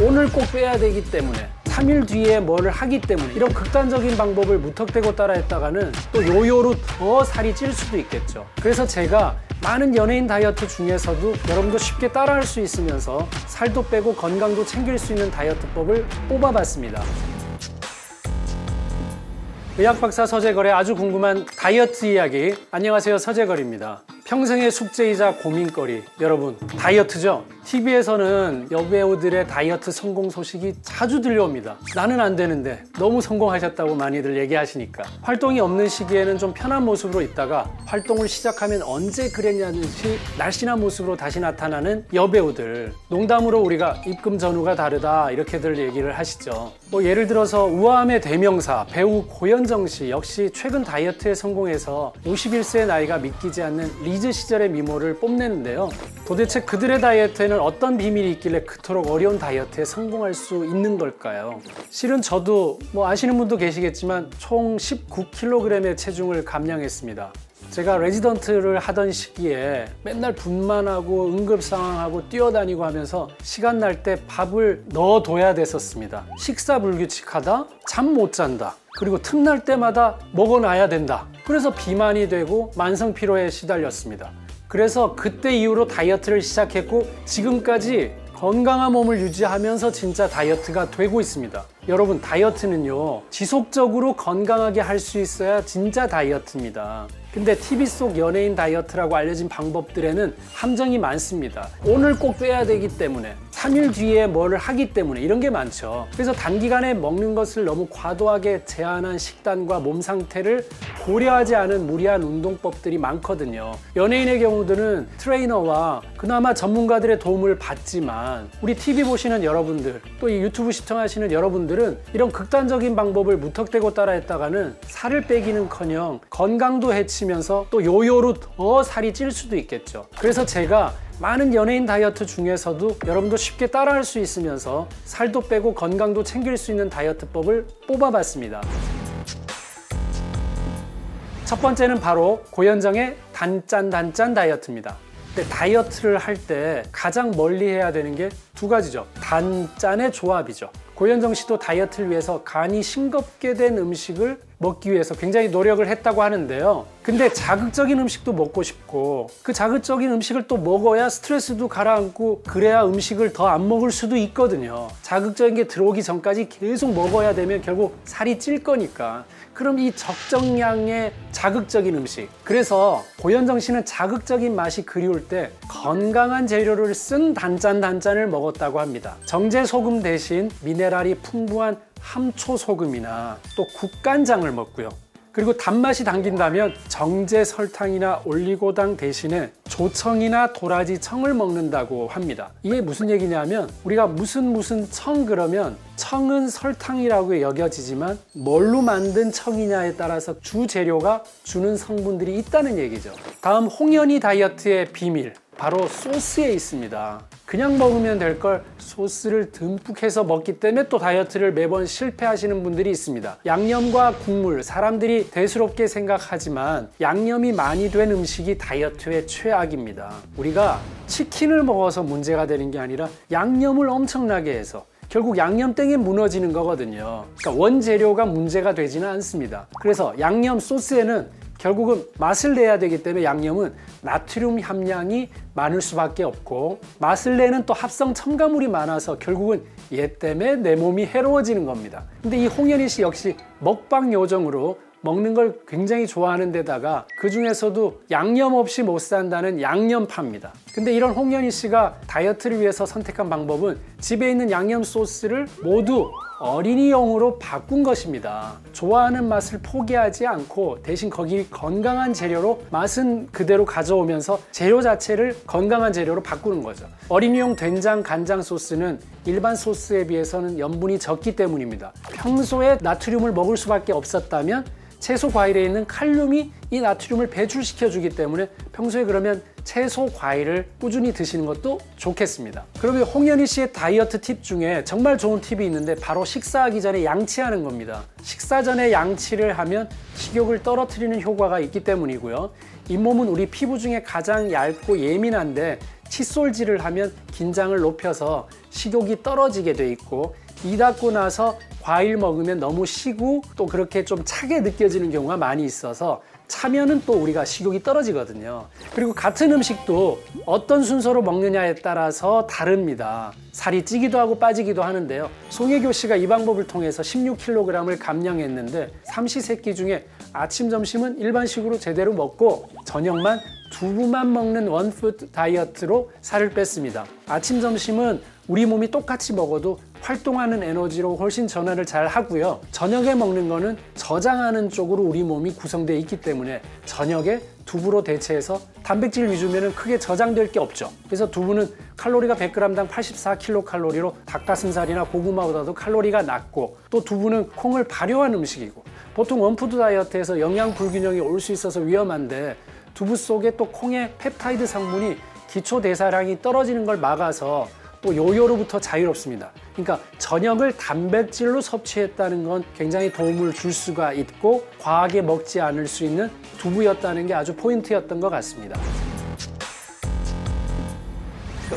오늘 꼭 빼야 되기 때문에 3일 뒤에 뭐를 하기 때문에 이런 극단적인 방법을 무턱대고 따라했다가는 또 요요로 더 살이 찔 수도 있겠죠. 그래서 제가 많은 연예인 다이어트 중에서도 여러분도 쉽게 따라할 수 있으면서 살도 빼고 건강도 챙길 수 있는 다이어트법을 뽑아봤습니다. 의학박사 서재걸의 아주 궁금한 다이어트 이야기. 안녕하세요, 서재걸입니다. 평생의 숙제이자 고민거리, 여러분 다이어트죠? TV에서는 여배우들의 다이어트 성공 소식이 자주 들려옵니다. 나는 안 되는데 너무 성공하셨다고 많이들 얘기하시니까. 활동이 없는 시기에는 좀 편한 모습으로 있다가 활동을 시작하면 언제 그랬냐는 듯이 날씬한 모습으로 다시 나타나는 여배우들. 농담으로 우리가 입금 전후가 다르다 이렇게들 얘기를 하시죠. 예를 들어서 우아함의 대명사 배우 고현정 씨 역시 최근 다이어트에 성공해서 51세의 나이가 믿기지 않는 리즈 시절의 미모를 뽐내는데요. 도대체 그들의 다이어트에는 어떤 비밀이 있길래 그토록 어려운 다이어트에 성공할 수 있는 걸까요? 실은 저도 아시는 분도 계시겠지만 총 19kg의 체중을 감량했습니다. 제가 레지던트를 하던 시기에 맨날 분만하고 응급상황하고 뛰어다니고 하면서 시간 날 때 밥을 넣어둬야 됐었습니다. 식사 불규칙하다, 잠 못 잔다, 그리고 틈날 때마다 먹어놔야 된다. 그래서 비만이 되고 만성피로에 시달렸습니다. 그래서 그때 이후로 다이어트를 시작했고 지금까지 건강한 몸을 유지하면서 진짜 다이어트가 되고 있습니다. 여러분, 다이어트는요 지속적으로 건강하게 할 수 있어야 진짜 다이어트입니다. 근데 TV 속 연예인 다이어트라고 알려진 방법들에는 함정이 많습니다. 오늘 꼭 빼야 되기 때문에 3일 뒤에 뭐를 하기 때문에 이런 게 많죠. 그래서 단기간에 먹는 것을 너무 과도하게 제한한 식단과 몸 상태를 고려하지 않은 무리한 운동법들이 많거든요. 연예인의 경우들은 트레이너와 그나마 전문가들의 도움을 받지만 우리 TV 보시는 여러분들, 또 이 유튜브 시청하시는 여러분들은 이런 극단적인 방법을 무턱대고 따라했다가는 살을 빼기는커녕 건강도 해치면서 또 요요로 더 살이 찔 수도 있겠죠. 그래서 제가 많은 연예인 다이어트 중에서도 여러분도 쉽게 따라할 수 있으면서 살도 빼고 건강도 챙길 수 있는 다이어트법을 뽑아봤습니다. 첫 번째는 바로 고현정의 단짠 다이어트입니다. 근데 다이어트를 할 때 가장 멀리 해야 되는 게 두 가지죠. 단짠의 조합이죠. 고현정 씨도 다이어트를 위해서 간이 싱겁게 된 음식을 먹기 위해서 굉장히 노력을 했다고 하는데요. 근데 자극적인 음식도 먹고 싶고 그 자극적인 음식을 또 먹어야 스트레스도 가라앉고 그래야 음식을 더 안 먹을 수도 있거든요. 자극적인 게 들어오기 전까지 계속 먹어야 되면 결국 살이 찔 거니까. 그럼 이 적정량의 자극적인 음식, 그래서 고현정 씨는 자극적인 맛이 그리울 때 건강한 재료를 쓴 단짠을 먹었다고 합니다. 정제소금 대신 미네랄이 풍부한 함초소금이나 또 국간장을 먹고요. 그리고 단맛이 당긴다면 정제 설탕이나 올리고당 대신에 조청이나 도라지청을 먹는다고 합니다. 이게 무슨 얘기냐면 우리가 무슨 청 그러면 청은 설탕이라고 여겨지지만 뭘로 만든 청이냐에 따라서 주재료가 주는 성분들이 있다는 얘기죠. 다음 홍현희 다이어트의 비밀, 바로 소스에 있습니다. 그냥 먹으면 될 걸 소스를 듬뿍 해서 먹기 때문에 또 다이어트를 매번 실패하시는 분들이 있습니다. 양념과 국물, 사람들이 대수롭게 생각하지만 양념이 많이 된 음식이 다이어트의 최악입니다. 우리가 치킨을 먹어서 문제가 되는 게 아니라 양념을 엄청나게 해서 결국 양념땡이 무너지는 거거든요. 그러니까 원재료가 문제가 되지는 않습니다. 그래서 양념 소스에는 결국은 맛을 내야 되기 때문에 양념은 나트륨 함량이 많을 수밖에 없고 맛을 내는 또 합성 첨가물이 많아서 결국은 얘 때문에 내 몸이 해로워지는 겁니다. 근데 이 홍현희 씨 역시 먹방 요정으로 먹는 걸 굉장히 좋아하는 데다가 그 중에서도 양념 없이 못 산다는 양념파입니다. 근데 이런 홍현희 씨가 다이어트를 위해서 선택한 방법은 집에 있는 양념 소스를 모두 어린이용으로 바꾼 것입니다. 좋아하는 맛을 포기하지 않고 대신 거기 건강한 재료로 맛은 그대로 가져오면서 재료 자체를 건강한 재료로 바꾸는 거죠. 어린이용 된장, 간장 소스는 일반 소스에 비해서는 염분이 적기 때문입니다. 평소에 나트륨을 먹을 수밖에 없었다면 채소 과일에 있는 칼륨이 이 나트륨을 배출시켜 주기 때문에 평소에 그러면 채소 과일을 꾸준히 드시는 것도 좋겠습니다. 그러면 홍현희 씨의 다이어트 팁 중에 정말 좋은 팁이 있는데 바로 식사하기 전에 양치하는 겁니다. 식사 전에 양치를 하면 식욕을 떨어뜨리는 효과가 있기 때문이고요. 잇몸은 우리 피부 중에 가장 얇고 예민한데 칫솔질을 하면 긴장을 높여서 식욕이 떨어지게 돼 있고, 이 닦고 나서 과일 먹으면 너무 시고 또 그렇게 좀 차게 느껴지는 경우가 많이 있어서 차면은 또 우리가 식욕이 떨어지거든요. 그리고 같은 음식도 어떤 순서로 먹느냐에 따라서 다릅니다. 살이 찌기도 하고 빠지기도 하는데요. 송혜교 씨가 이 방법을 통해서 16kg을 감량했는데 삼시세끼 중에 아침, 점심은 일반식으로 제대로 먹고 저녁만 두부만 먹는 원푸드 다이어트로 살을 뺐습니다. 아침, 점심은 우리 몸이 똑같이 먹어도 활동하는 에너지로 훨씬 전환을 잘 하고요. 저녁에 먹는 거는 저장하는 쪽으로 우리 몸이 구성되어 있기 때문에 저녁에 두부로 대체해서 단백질 위주면 크게 저장될 게 없죠. 그래서 두부는 칼로리가 100g당 84kcal로 닭가슴살이나 고구마보다도 칼로리가 낮고, 또 두부는 콩을 발효한 음식이고, 보통 원푸드 다이어트에서 영양 불균형이 올 수 있어서 위험한데 두부 속에 또 콩의 펩타이드 성분이 기초 대사량이 떨어지는 걸 막아서 또 요요로부터 자유롭습니다. 그러니까 저녁을 단백질로 섭취했다는 건 굉장히 도움을 줄 수가 있고, 과하게 먹지 않을 수 있는 두부였다는 게 아주 포인트였던 것 같습니다.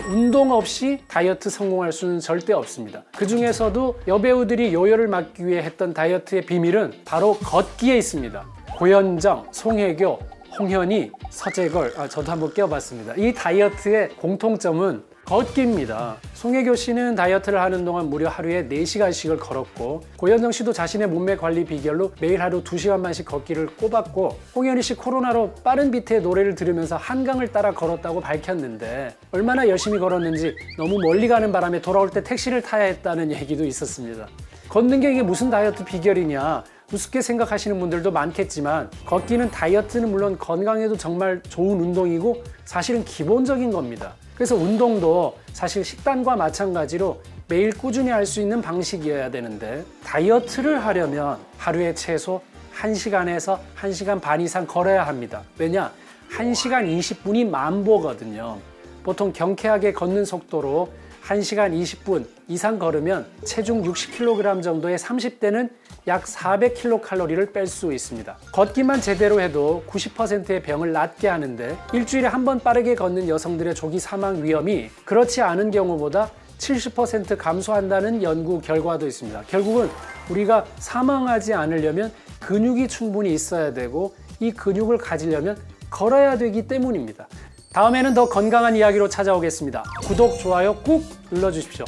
운동 없이 다이어트 성공할 수는 절대 없습니다. 그 중에서도 여배우들이 요요를 막기 위해 했던 다이어트의 비밀은 바로 걷기에 있습니다. 고현정, 송혜교, 홍현희, 서재걸, 저도 한번 깨워봤습니다. 이 다이어트의 공통점은 걷기입니다. 송혜교 씨는 다이어트를 하는 동안 무려 하루에 4시간씩을 걸었고, 고현정 씨도 자신의 몸매 관리 비결로 매일 하루 2시간만씩 걷기를 꼽았고, 홍현희 씨 코로나로 빠른 비트의 노래를 들으면서 한강을 따라 걸었다고 밝혔는데, 얼마나 열심히 걸었는지 너무 멀리 가는 바람에 돌아올 때 택시를 타야 했다는 얘기도 있었습니다. 걷는 게 이게 무슨 다이어트 비결이냐, 우습게 생각하시는 분들도 많겠지만, 걷기는 다이어트는 물론 건강에도 정말 좋은 운동이고 사실은 기본적인 겁니다. 그래서 운동도 사실 식단과 마찬가지로 매일 꾸준히 할 수 있는 방식이어야 되는데, 다이어트를 하려면 하루에 최소 1시간에서 1시간 반 이상 걸어야 합니다. 왜냐? 1시간 20분이 만보거든요. 보통 경쾌하게 걷는 속도로 1시간 20분 이상 걸으면 체중 60kg 정도의 30대는 약 400kcal를 뺄 수 있습니다. 걷기만 제대로 해도 90%의 병을 낫게 하는데, 일주일에 한 번 빠르게 걷는 여성들의 조기 사망 위험이 그렇지 않은 경우보다 70% 감소한다는 연구 결과도 있습니다. 결국은 우리가 사망하지 않으려면 근육이 충분히 있어야 되고, 이 근육을 가지려면 걸어야 되기 때문입니다. 다음에는 더 건강한 이야기로 찾아오겠습니다. 구독, 좋아요 꾹 눌러주십시오.